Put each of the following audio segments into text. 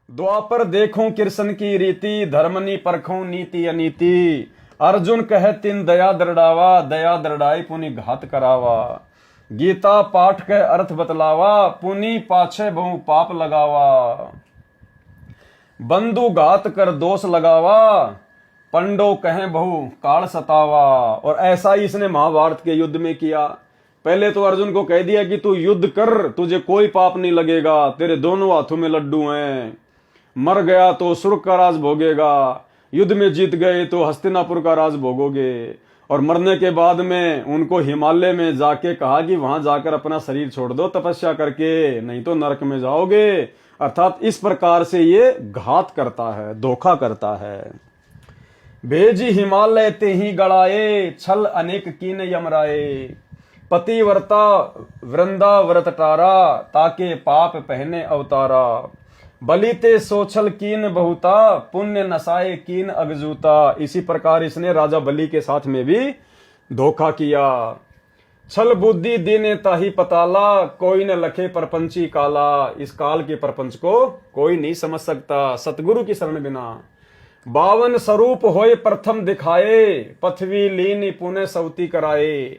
द्वापर देखूं कृष्ण की रीति, धर्मनी परखूं नीति अनीति। अर्जुन कहे तिन दया दृढ़ावा, दया दृढ़ाई पुनि घात करावा। गीता पाठ के अर्थ बतलावा, पुनि पाछे बहु पाप लगावा। बंधु घात कर दोष लगावा, पंडो कहें बहु काल सतावा। और ऐसा ही इसने महाभारत के युद्ध में किया। पहले तो अर्जुन को कह दिया कि तू युद्ध कर, तुझे कोई पाप नहीं लगेगा, तेरे दोनों हाथों में लड्डू हैं। मर गया तो सुर्ग का राज भोगेगा, युद्ध में जीत गए तो हस्तिनापुर का राज भोगोगे। और मरने के बाद में उनको हिमालय में जाके कहा कि वहां जाकर अपना शरीर छोड़ दो तपस्या करके, नहीं तो नरक में जाओगे। अर्थात इस प्रकार से ये घात करता है, धोखा करता है। भेजी हिमालय ते ही गड़ाए, छल अनेक कीन यमराए। पतिव्रता वृंदा व्रत टारा, ताके पाप पहने अवतारा। बलिते सोछल कीन बहुता, पुण्य नसाए कीन अगजूता। इसी प्रकार इसने राजा बलि के साथ में भी धोखा किया। छल बुद्धि दीने ताही पताला, कोई न लखे परपंची काला। इस काल के परपंच को कोई नहीं समझ सकता सतगुरु की शरण बिना। 52 स्वरूप होए प्रथम दिखाए, पृथ्वी लीन पुणे सवती कराए।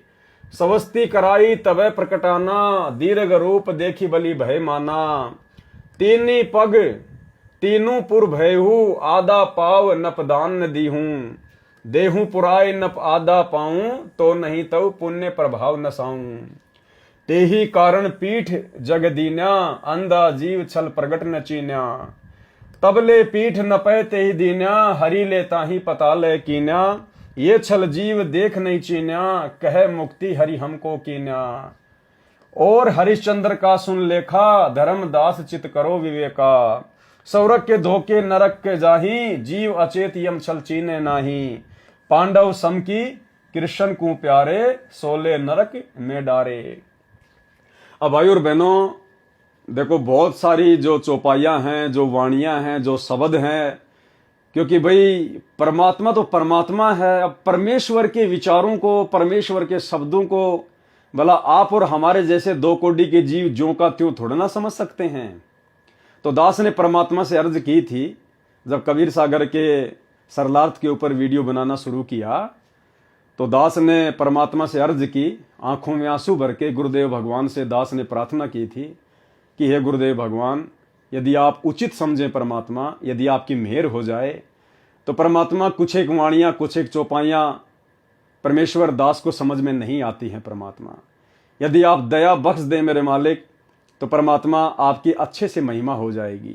सवस्ती कराई तबे प्रकटाना, दीर्घ रूप देखी बलि भय माना। तीनी पग तीनों पुर भयहू, आधा पाव नपदान न दीहूं। देहूं पुराय नप आधा पाऊं, तो नहीं तो पुण्य प्रभाव नसाऊं। तेही कारण पीठ जग दीन्या, अंधा जीव छल प्रगट न चीन्या। तबले पीठ नपै तेही दीन्या, हरि ले ताही पता ले कीन्या। ये छल जीव देख नहीं चीन्या, कहे मुक्ति हरि हमको कीन्या। और हरिश्चंद्र का सुन लेखा, धर्मदास चित करो विवेका। सौरक के धोखे नरक के जाही, जीव अचेत यम छल चीने नाही। पांडव सम की कृष्ण को प्यारे, सोले नरक में डारे। अब भाई और बहनों देखो, बहुत सारी जो चौपाइयां हैं, जो वाणियां हैं, जो शब्द हैं, क्योंकि भाई परमात्मा तो परमात्मा है। अब परमेश्वर के विचारों को, परमेश्वर के शब्दों को भला आप और हमारे जैसे 2 कोटि के जीव ज्यों का त्यों थोड़ा ना समझ सकते हैं। तो दास ने परमात्मा से अर्ज की थी, जब कबीर सागर के सरलार्थ के ऊपर वीडियो बनाना शुरू किया, तो दास ने परमात्मा से अर्ज की, आंखों में आंसू भर के गुरुदेव भगवान से दास ने प्रार्थना की थी कि हे गुरुदेव भगवान, यदि आप उचित समझें परमात्मा, यदि आपकी मेहर हो जाए तो परमात्मा कुछ एक वाणियां, कुछ एक चौपाइयां परमेश्वर दास को समझ में नहीं आती हैं। परमात्मा यदि आप दया बख्श दें मेरे मालिक, तो परमात्मा आपकी अच्छे से महिमा हो जाएगी।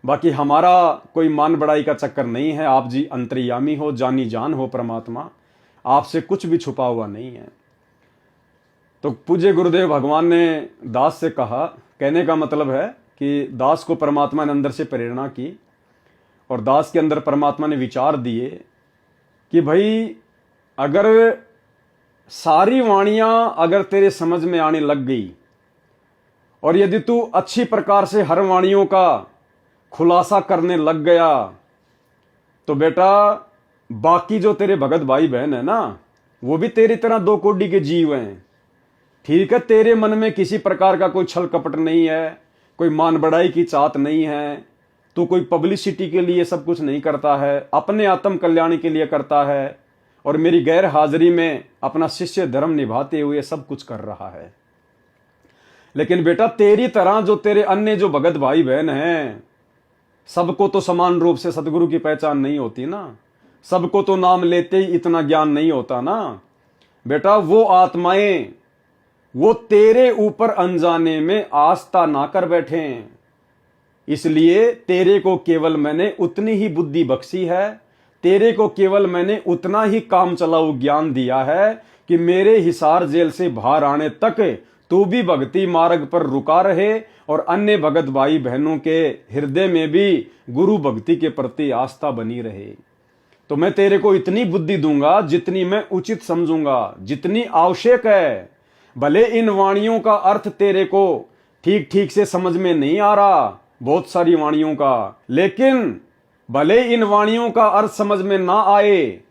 बाकी हमारा कोई मान बढ़ाई का चक्कर नहीं है। आप जी अंतर्यामी हो, जानी जान हो परमात्मा, आपसे कुछ भी छुपा हुआ नहीं है। तो पूज्य गुरुदेव भगवान ने दास से कहा, कहने का मतलब है कि दास को परमात्मा ने अंदर से प्रेरणा की और दास के अंदर परमात्मा ने विचार दिए कि भाई अगर सारी वाणियां अगर तेरे समझ में आने लग गई और यदि तू अच्छी प्रकार से हर वाणियों का खुलासा करने लग गया, तो बेटा बाकी जो तेरे भगत भाई बहन है ना, वो भी तेरी तरह 2 कोटि के जीव हैं। ठीक है, तेरे मन में किसी प्रकार का कोई छल कपट नहीं है, कोई मान बढ़ाई की चाहत नहीं है, तू कोई पब्लिसिटी के लिए सब कुछ नहीं करता है, अपने आत्म कल्याण के लिए करता है और मेरी गैर हाजिरी में अपना शिष्य धर्म निभाते हुए सब कुछ कर रहा है। लेकिन बेटा तेरी तरह जो तेरे अन्य जो भगत भाई बहन हैं, सबको तो समान रूप से सदगुरु की पहचान नहीं होती ना, सबको तो नाम लेते ही इतना ज्ञान नहीं होता ना। बेटा वो आत्माएं वो तेरे ऊपर अनजाने में आस्था ना कर बैठे, इसलिए तेरे को केवल मैंने उतनी ही बुद्धि बख्शी है, तेरे को केवल मैंने उतना ही काम चलाऊ ज्ञान दिया है कि मेरे हिसार जेल से बाहर आने तक तू भी भक्ति मार्ग पर रुका रहे और अन्य भगत भाई बहनों के हृदय में भी गुरु भक्ति के प्रति आस्था बनी रहे। तो मैं तेरे को इतनी बुद्धि दूंगा जितनी मैं उचित समझूंगा, जितनी आवश्यक है। भले इन वाणियों का अर्थ तेरे को ठीक ठीक से समझ में नहीं आ रहा, बहुत सारी वाणियों का, लेकिन भले इन वाणियों का अर्थ समझ में ना आए,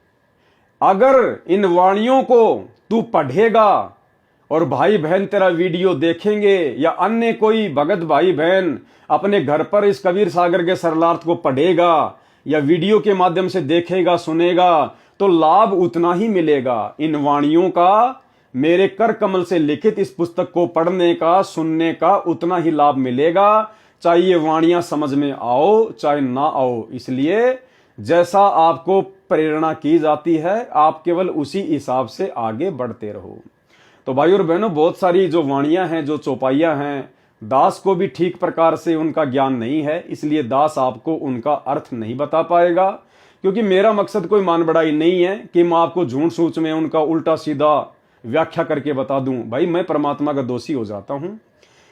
अगर इन वाणियों को तू पढ़ेगा और भाई बहन तेरा वीडियो देखेंगे या अन्य कोई भगत भाई बहन अपने घर पर इस कबीर सागर के सरलार्थ को पढ़ेगा या वीडियो के माध्यम से देखेगा सुनेगा तो लाभ उतना ही मिलेगा। इन वाणियों का, मेरे कर कमल से लिखित इस पुस्तक को पढ़ने का सुनने का उतना ही लाभ मिलेगा, चाहे ये वाणियां समझ में आओ चाहे ना आओ। इसलिए जैसा आपको प्रेरणा की जाती है आप केवल उसी हिसाब से आगे बढ़ते रहो। तो भाई और बहनों, बहुत सारी जो वाणियां हैं, जो चौपाइयां हैं, दास को भी ठीक प्रकार से उनका ज्ञान नहीं है, इसलिए दास आपको उनका अर्थ नहीं बता पाएगा। क्योंकि मेरा मकसद कोई मान बढ़ाई नहीं है कि मैं आपको झूठ सूच में उनका उल्टा सीधा व्याख्या करके बता दूं। भाई मैं परमात्मा का दोषी हो जाता हूं।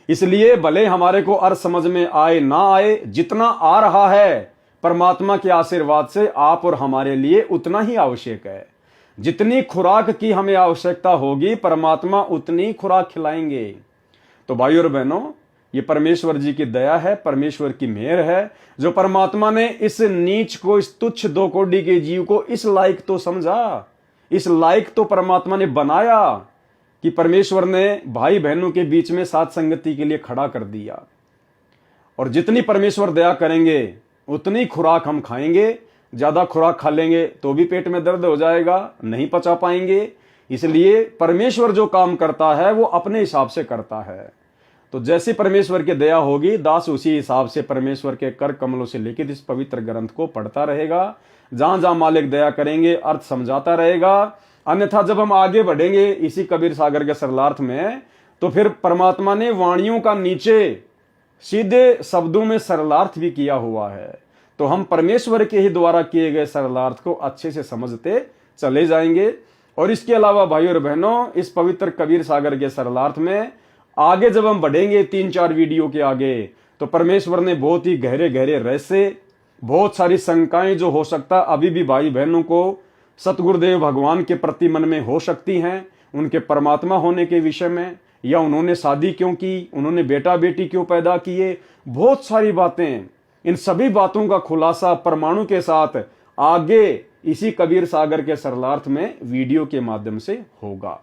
इसलिए भले हमारे को अर्थ समझ में आए ना आए, जितना आ रहा है परमात्मा के आशीर्वाद से आप और हमारे लिए उतना ही आवश्यक है। जितनी खुराक की हमें आवश्यकता होगी परमात्मा उतनी खुराक खिलाएंगे। तो भाई और बहनों, ये परमेश्वर जी की दया है, परमेश्वर की मेहर है, जो परमात्मा ने इस नीच को, इस तुच्छ दो कोड़ी के जीव को इस लायक तो समझा, इस लायक तो परमात्मा ने बनाया कि परमेश्वर ने भाई बहनों के बीच में साथ संगति के लिए खड़ा कर दिया। और जितनी परमेश्वर दया करेंगे उतनी खुराक हम खाएंगे। ज्यादा खुराक खा लेंगे तो भी पेट में दर्द हो जाएगा, नहीं पचा पाएंगे। इसलिए परमेश्वर जो काम करता है वो अपने हिसाब से करता है। तो जैसी परमेश्वर की दया होगी दास उसी हिसाब से परमेश्वर के कर कमलों से लिखित इस पवित्र ग्रंथ को पढ़ता रहेगा। जहां जहां मालिक दया करेंगे अर्थ समझाता रहेगा। अन्यथा जब हम आगे बढ़ेंगे इसी कबीर सागर के सरलार्थ में, तो फिर परमात्मा ने वाणियों का नीचे सीधे शब्दों में सरलार्थ भी किया हुआ है। तो हम परमेश्वर के ही द्वारा किए गए सरलार्थ को अच्छे से समझते चले जाएंगे। और इसके अलावा भाई और बहनों, इस पवित्र कबीर सागर के सरलार्थ में आगे जब हम बढ़ेंगे 3-4 वीडियो के आगे, तो परमेश्वर ने बहुत ही गहरे गहरे रहस्य, बहुत सारी शंकाएं जो हो सकता अभी भी भाई बहनों को सतगुरुदेव भगवान के प्रति मन में हो सकती हैं, उनके परमात्मा होने के विषय में, या उन्होंने शादी क्यों की, उन्होंने बेटा बेटी क्यों पैदा किए, बहुत सारी बातें, इन सभी बातों का खुलासा परमाणु के साथ आगे इसी कबीर सागर के सरलार्थ में वीडियो के माध्यम से होगा।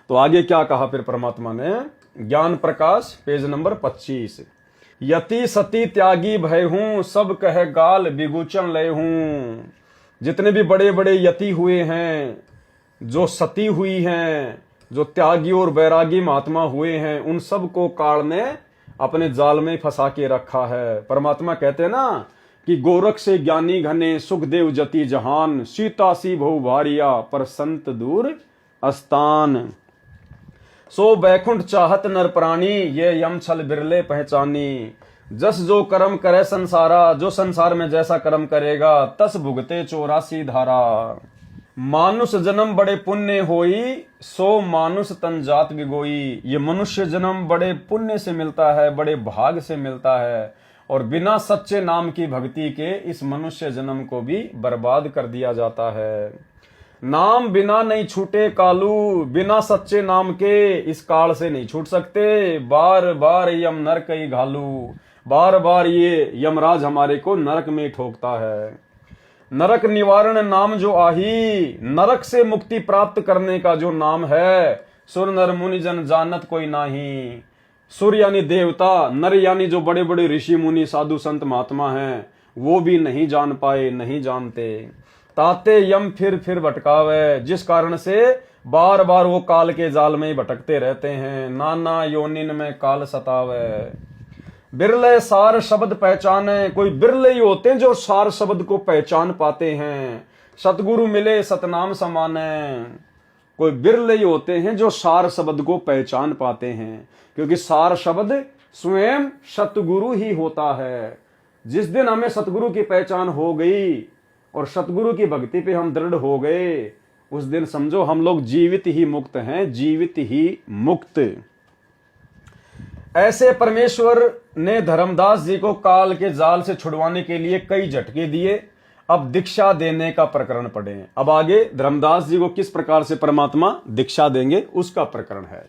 तो आगे क्या कहा फिर परमात्मा ने, ज्ञान प्रकाश पेज नंबर 25, यति सती त्यागी भय हूं सब कह गाल बिगुचन लय हूं। जितने भी बड़े बड़े यति हुए हैं, जो सती हुई हैं, जो त्यागी और बैरागी महात्मा हुए हैं, उन सब को काल ने अपने जाल में फंसा के रखा है। परमात्मा कहते हैं ना कि गोरख से ज्ञानी घने सुखदेव जति जहान, सीता सी बहु भारिया पर संत दूर अस्तान। सो बैकुंठ चाहत नर प्राणी ये यम छल बिरले पहचानी। जस जो कर्म करे संसारा, जो संसार में जैसा कर्म करेगा तस भुगते 84 धारा। मानुष जन्म बड़े पुण्य होई सो मानुष तन जात बिगोई। ये मनुष्य जन्म बड़े पुण्य से मिलता है, बड़े भाग से मिलता है, और बिना सच्चे नाम की भक्ति के इस मनुष्य जन्म को भी बर्बाद कर दिया जाता है। नाम बिना नहीं छूटे कालू, बिना सच्चे नाम के इस काल से नहीं छूट सकते। बार बार यम नरक ही घालू, बार बार ये यमराज हमारे को नरक में ठोकता है। नरक निवारण नाम जो आही, नरक से मुक्ति प्राप्त करने का जो नाम है, सुर नर मुनि जन जानत कोई नाही। सुर यानी देवता, नर यानी जो बड़े बड़े ऋषि मुनि साधु संत महात्मा हैं, वो भी नहीं जान पाए, नहीं जानते। ताते यम फिर भटकावे, जिस कारण से बार बार वो काल के जाल में भटकते रहते हैं। नाना योनिन में काल सतावे। बिरले सार शब्द पहचाने, कोई बिरले ही होते हैं जो सार शब्द को पहचान पाते हैं। सतगुरु मिले सतनाम समाने, कोई बिरले ही होते हैं जो सार शब्द को पहचान पाते हैं, क्योंकि सार शब्द स्वयं सतगुरु ही होता है। जिस दिन हमें सतगुरु की पहचान हो गई और सतगुरु की भक्ति पे हम दृढ़ हो गए, उस दिन समझो हम लोग जीवित ही मुक्त हैं, जीवित ही मुक्त। ऐसे परमेश्वर ने धर्मदास जी को काल के जाल से छुड़वाने के लिए कई झटके दिए। अब दीक्षा देने का प्रकरण पढ़ें। अब आगे धर्मदास जी को किस प्रकार से परमात्मा दीक्षा देंगे उसका प्रकरण है।